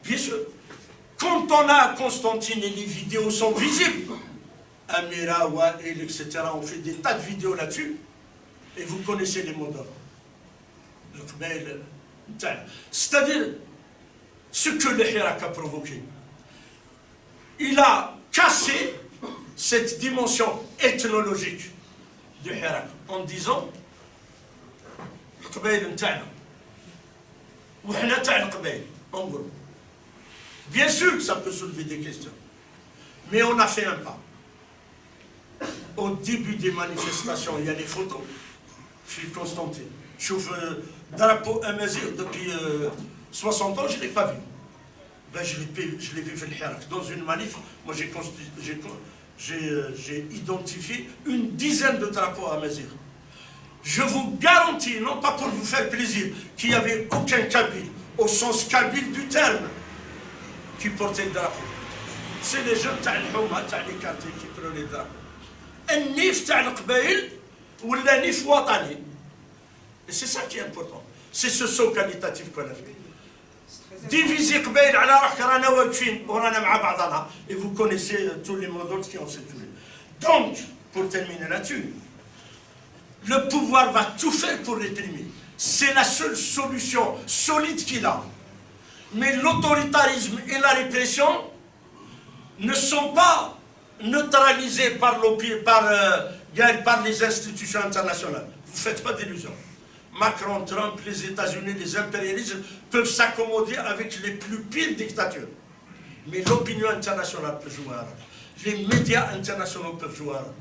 Bien sûr, quand on a à Constantine et les vidéos sont visibles, Amira, Wael, etc., on fait des tas de vidéos là-dessus, et vous connaissez les mots d'ordre. C'est-à-dire, ce que le Hirak a provoqué, il a cassé cette dimension ethnologique du Hirak en disant bien sûr que ça peut soulever des questions, mais on a fait un pas. Au début des manifestations, il y a des photos. Je suis Constantine. Je trouve drapeau Amazir depuis 60 ans, je ne l'ai pas vu. Ben, je l'ai vu le Hirak. Dans une manif, moi j'ai identifié une dizaine de drapeaux à Amazir. Je vous garantis, non pas pour vous faire plaisir, qu'il n'y avait aucun Kabyle, au sens Kabyle du terme, qui portait le drapeau. C'est les jeunes Houma, les quartiers qui prenaient le drapeau. Un nif Qbaïl ou le nif Watani. Et c'est ça qui est important. C'est ce saut qualitatif qu'on a fait. Diviser Qbaïl à la Rakhana Wakfin, on en a ma. Et vous connaissez tous les mots d'ordre qui ont circulé. Donc, pour terminer là-dessus, le pouvoir va tout faire pour réprimer. C'est la seule solution solide qu'il a. Mais l'autoritarisme et la répression ne sont pas neutralisés par les institutions internationales. Vous ne faites pas d'illusions. Macron, Trump, les États-Unis, les impérialistes peuvent s'accommoder avec les plus pires dictatures. Mais l'opinion internationale peut jouer un rôle. Les médias internationaux peuvent jouer un rôle.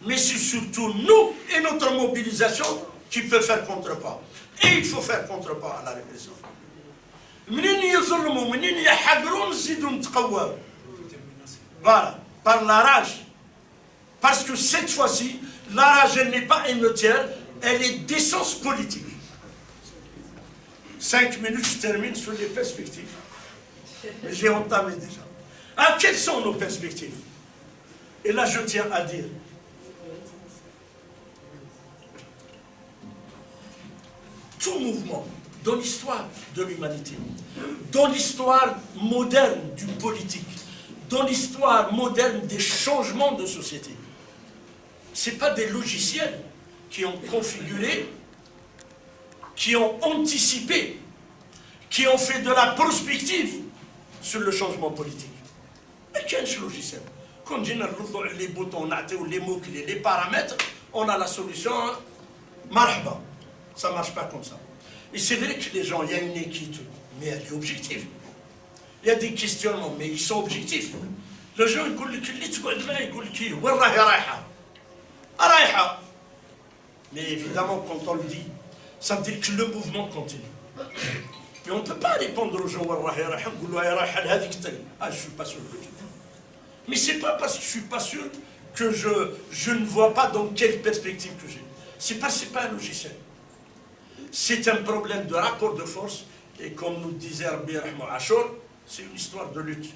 Mais c'est surtout nous et notre mobilisation qui peut faire contrepas. Et il faut faire contrepas à la répression. Voilà, par la rage. Parce que cette fois-ci, la rage, elle n'est pas émeutière, elle est d'essence politique. 5 minutes, je termine sur les perspectives. Mais j'ai entamé déjà. Ah, quelles sont nos perspectives? Et là, je tiens à dire, tout mouvement dans l'histoire de l'humanité, dans l'histoire moderne du politique, dans l'histoire moderne des changements de société, ce n'est pas des logiciels qui ont configuré, qui ont anticipé, qui ont fait de la prospective sur le changement politique. Mais quel logiciel? Quand on a les boutons, les mots-clés, les paramètres, on a la solution, marhaba. Ça ne marche pas comme ça. Et c'est vrai que les gens, il y a une équité, mais elle est objective. Il y a des questionnements, mais ils sont objectifs. Le gens, ils disent, mais évidemment, quand on le dit, ça veut dire que le mouvement continue. Mais on ne peut pas répondre aux gens, ah, je ne suis pas sûr que tu dis. Mais ce n'est pas parce que je ne suis pas sûr que je ne vois pas dans quelle perspective que j'ai. Ce n'est pas un logiciel. C'est un problème de rapport de force, et comme nous disait Rabbi Rahman Ashur, c'est une histoire de lutte.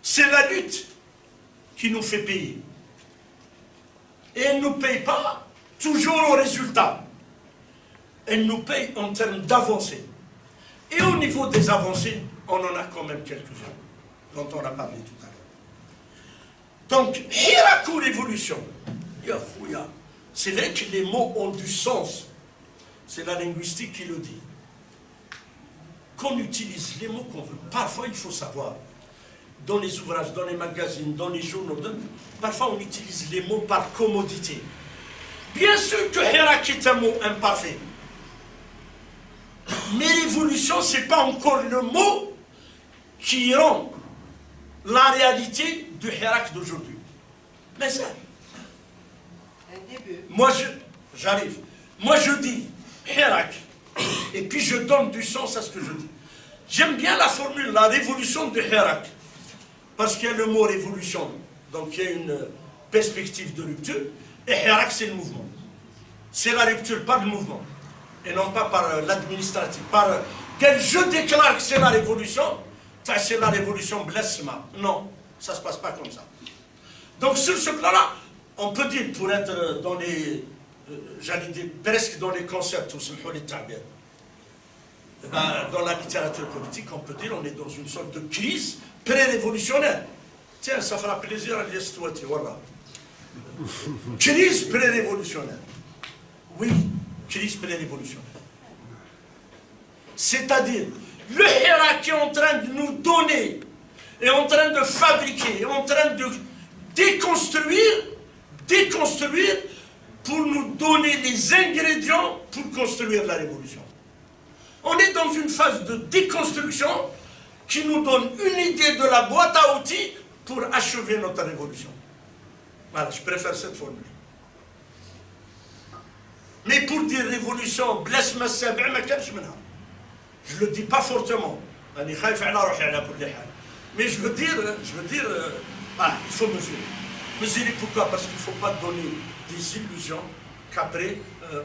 C'est la lutte qui nous fait payer. Et elle ne nous paye pas toujours au résultat. Elle nous paye en termes d'avancées. Et au niveau des avancées, on en a quand même quelques-uns, dont on a parlé tout à l'heure. Donc, Hirakou révolution. C'est vrai que les mots ont du sens. C'est la linguistique qui le dit. Qu'on utilise les mots qu'on veut. Parfois, il faut savoir, dans les ouvrages, dans les magazines, dans les journaux, parfois on utilise les mots par commodité. Bien sûr que Hirak est un mot imparfait. Mais révolution, ce n'est pas encore le mot qui rend la réalité du Hirak d'aujourd'hui. Mais ça, moi j'arrive. Moi je dis Hirak, et puis je donne du sens à ce que je dis. J'aime bien la formule, la révolution de Hirak, parce qu'il y a le mot révolution, donc il y a une perspective de rupture, et Hirak c'est le mouvement. C'est la rupture par le mouvement, et non pas par l'administratif, Je déclare que c'est la révolution, c'est la révolution blasma. Non, ça ne se passe pas comme ça. Donc sur ce plan-là, on peut dire, pour être dans les, j'allais dire, presque dans les concepts, dans la littérature politique, on peut dire qu'on est dans une sorte de crise pré-révolutionnaire. Tiens, ça fera plaisir à l'Estouati, voilà. Crise pré-révolutionnaire. Oui, crise pré-révolutionnaire. C'est-à-dire, le Hirak est en train de nous donner, est en train de fabriquer, est en train de déconstruire pour nous donner les ingrédients pour construire la révolution. On est dans une phase de déconstruction qui nous donne une idée de la boîte à outils pour achever notre révolution. Voilà, je préfère cette formule. Mais pour dire révolution, blesse ma sab'a ma kanch minha. Je ne le dis pas fortement. Mais je veux dire, voilà, il faut mesurer. Mesurer pourquoi? Parce qu'il ne faut pas donner des illusions qu'après,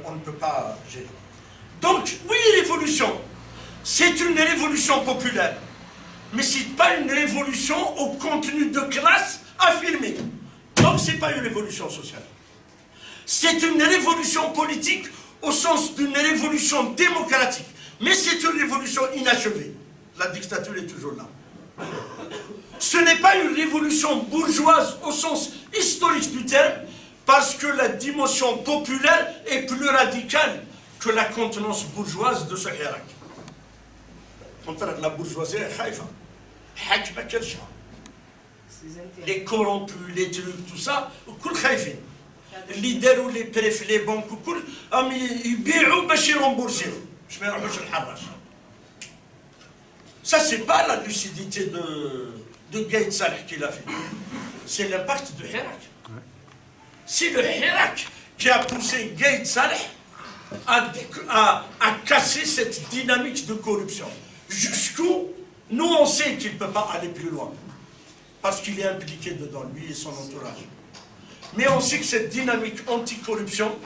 on ne peut pas gérer. Donc, oui, révolution. C'est une révolution populaire. Mais ce n'est pas une révolution au contenu de classe affirmé. Donc, ce n'est pas une révolution sociale. C'est une révolution politique au sens d'une révolution démocratique. Mais c'est une révolution inachevée. La dictature est toujours là. Ce n'est pas une révolution bourgeoise au sens historique du terme, parce que la dimension populaire est plus radicale que la contenance bourgeoise de ce Hirak. La bourgeoisie est khaïfa. Les corrompus, les trucs, tout ça, كل خايفين. اللي داروا les préfets, les banques وكل يبيعوا باش يرمبورسيو باش ما يروحوش الحراش. Ça c'est pas la lucidité de Gaïd Saleh qui l'a fait. C'est l'impact de Hirak. C'est le Hirak qui a poussé Gaïd Saleh à casser cette dynamique de corruption. Jusqu'où nous on sait qu'il ne peut pas aller plus loin. Parce qu'il est impliqué dedans, lui et son entourage. Mais on sait que cette dynamique anticorruption,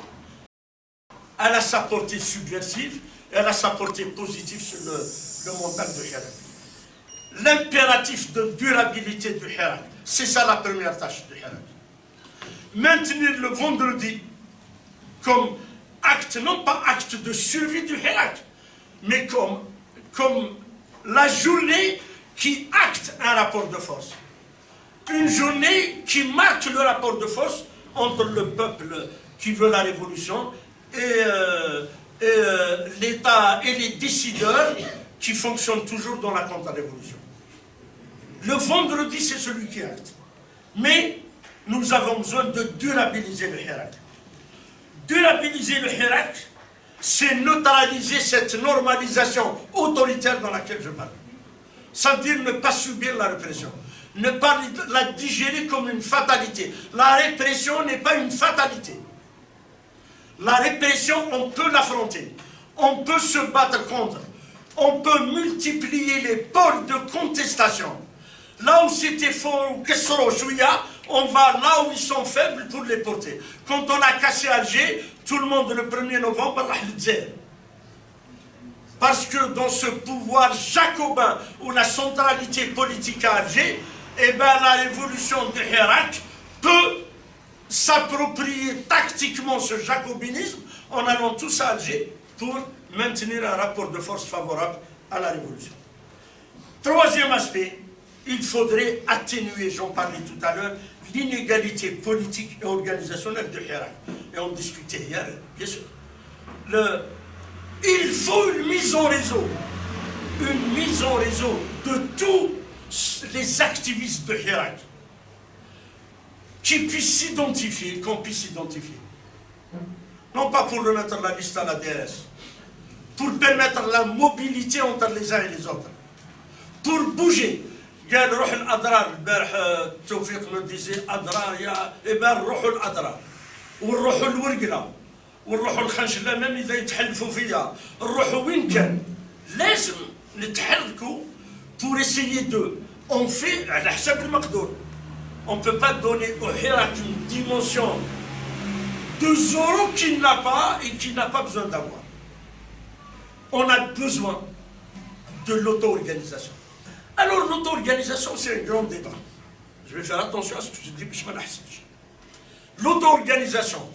elle a sa portée subversive, elle a sa portée positive sur le montagne de Hirak. L'impératif de durabilité du Hirak, c'est ça la première tâche du Hirak. Maintenir le vendredi comme acte, non pas acte de survie du Hirak, mais comme la journée qui acte un rapport de force. Une journée qui marque le rapport de force entre le peuple qui veut la révolution et l'État et les décideurs qui fonctionnent toujours dans la contre-révolution. Le vendredi, c'est celui qui acte. Mais nous avons besoin de durabiliser le Hirak. Durabiliser le Hirak, c'est neutraliser cette normalisation autoritaire dans laquelle je parle. C'est-à-dire ne pas subir la répression. Ne pas la digérer comme une fatalité. La répression n'est pas une fatalité. La répression, on peut l'affronter. On peut se battre contre. On peut multiplier les pôles de contestation. Là où c'était fort, on va là où ils sont faibles pour les porter. Quand on a cassé Alger, tout le monde le 1er novembre, parce que dans ce pouvoir jacobin ou la centralité politique à Alger, eh ben, la révolution de Hirak peut s'approprier tactiquement ce jacobinisme en allant tous à Alger pour maintenir un rapport de force favorable à la révolution. Troisième aspect, il faudrait atténuer, j'en parlais tout à l'heure, l'inégalité politique et organisationnelle de Hirak. Et on discutait hier, bien sûr. Il faut une mise en réseau de tous les activistes de Hirak qui puissent s'identifier, qu'on puisse s'identifier. Non pas pour remettre la liste à la DRS, pour permettre la mobilité entre les uns et les autres, pour bouger. قال روح الأضرار البارح توفيق me disait أضرار يا إبان روحوا الأضرار ونروحوا الورقلة ونروحوا الخنشلة même إذا يتحلفوا فيا نروحوا وين كان لازم نتحركوا pour essayer de on fait على حساب المقدور. On ne peut pas donner au Hirak une dimension de Zoro qu'il n'a pas et qu'il n'a pas besoin d'avoir. On a besoin de l'auto-organisation. Alors l'auto-organisation, c'est un grand débat. Je vais faire attention à ce que je dis, l'auto-organisation,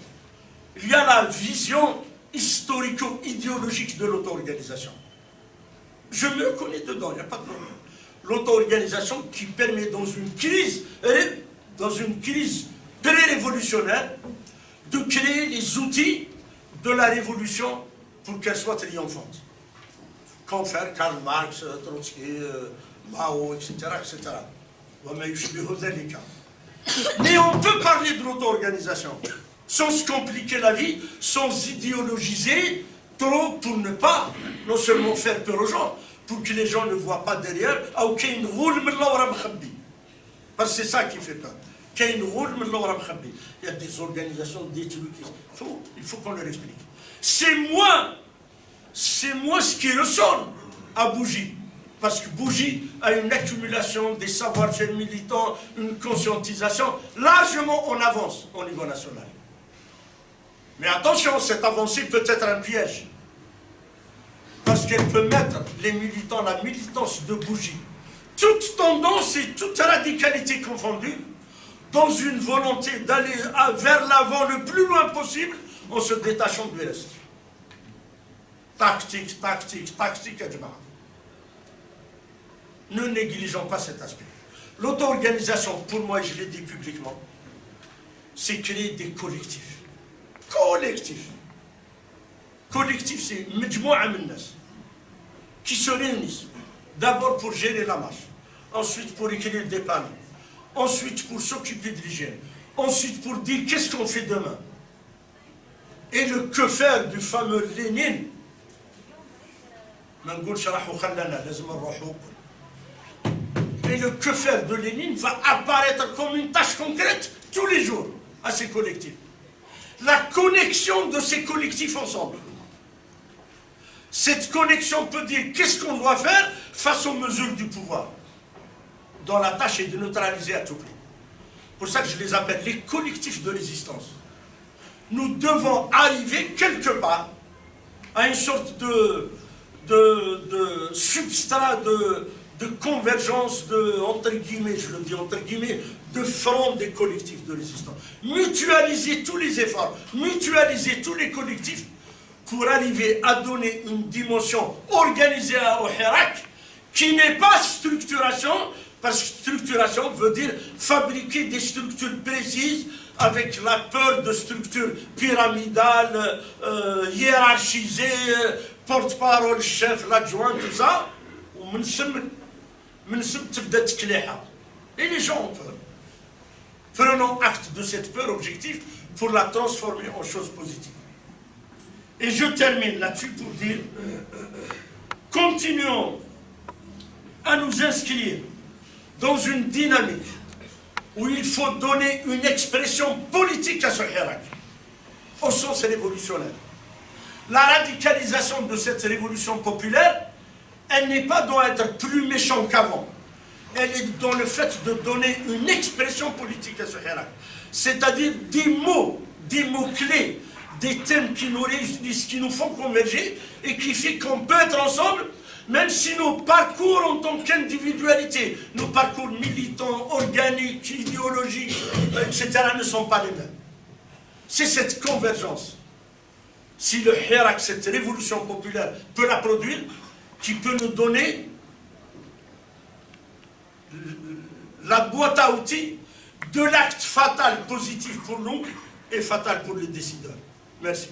il y a la vision historico-idéologique de l'auto-organisation. Je me connais dedans, il n'y a pas de problème. L'auto-organisation qui permet dans une crise pré-révolutionnaire de créer les outils de la révolution pour qu'elle soit triomphante. Comme faire Karl Marx, Trotsky, Mao, etc. etc. Mais on peut parler de l'auto-organisation sans se compliquer la vie, sans idéologiser trop pour ne pas non seulement faire peur aux gens, pour que les gens ne voient pas derrière, parce que c'est ça qui fait peur. Il y a des organisations détruites. Il faut qu'on leur explique. C'est moi ce qui ressort à Bougie. Parce que Bougie a une accumulation des savoir-faire militants, une conscientisation largement en avance au niveau national. Mais attention, cette avancée peut être un piège. Parce qu'elle peut mettre les militants, la militance de Bougie, toute tendance et toute radicalité confondue, dans une volonté d'aller vers l'avant le plus loin possible en se détachant du reste. Tactique, etc. Ne négligeons pas cet aspect. L'auto-organisation, pour moi, je l'ai dit publiquement, c'est créer des collectifs. Collectif, c'est qui se réunissent. D'abord pour gérer la marche, ensuite pour écrire des panneaux, ensuite pour s'occuper de l'hygiène, ensuite pour dire qu'est-ce qu'on fait demain. Et le que faire du fameux Lénine. Et le que faire de Lénine va apparaître comme une tâche concrète tous les jours à ces collectifs. La connexion de ces collectifs ensemble. Cette connexion peut dire qu'est-ce qu'on doit faire face aux mesures du pouvoir, dont la tâche est de neutraliser à tout prix. C'est pour ça que je les appelle les collectifs de résistance. Nous devons arriver quelque part à une sorte de substrat de convergence, entre guillemets, je le dis entre guillemets, de front des collectifs de résistance. Mutualiser tous les efforts, mutualiser tous les collectifs pour arriver à donner une dimension organisée au Hirak qui n'est pas structuration, parce que structuration veut dire fabriquer des structures précises avec la peur de structures pyramidales, hiérarchisées, porte-parole, chef, l'adjoint, tout ça. Et les gens ont peur. Prenons acte de cette peur objective pour la transformer en chose positive. Et je termine là-dessus pour dire, continuons à nous inscrire dans une dynamique où il faut donner une expression politique à ce Hirak, au sens révolutionnaire. La radicalisation de cette révolution populaire, elle n'est pas dans être plus méchant qu'avant. Elle est dans le fait de donner une expression politique à ce Hirak. C'est-à-dire des mots clés, des thèmes qui nous réunissent, qui nous font converger et qui fait qu'on peut être ensemble, même si nos parcours en tant qu'individualité, nos parcours militants, organiques, idéologiques, etc. ne sont pas les mêmes. C'est cette convergence. Si le Hirak, cette révolution populaire, peut la produire, qui peut nous donner la boîte à outils de l'acte fatal positif pour nous et fatal pour les décideurs. Merci.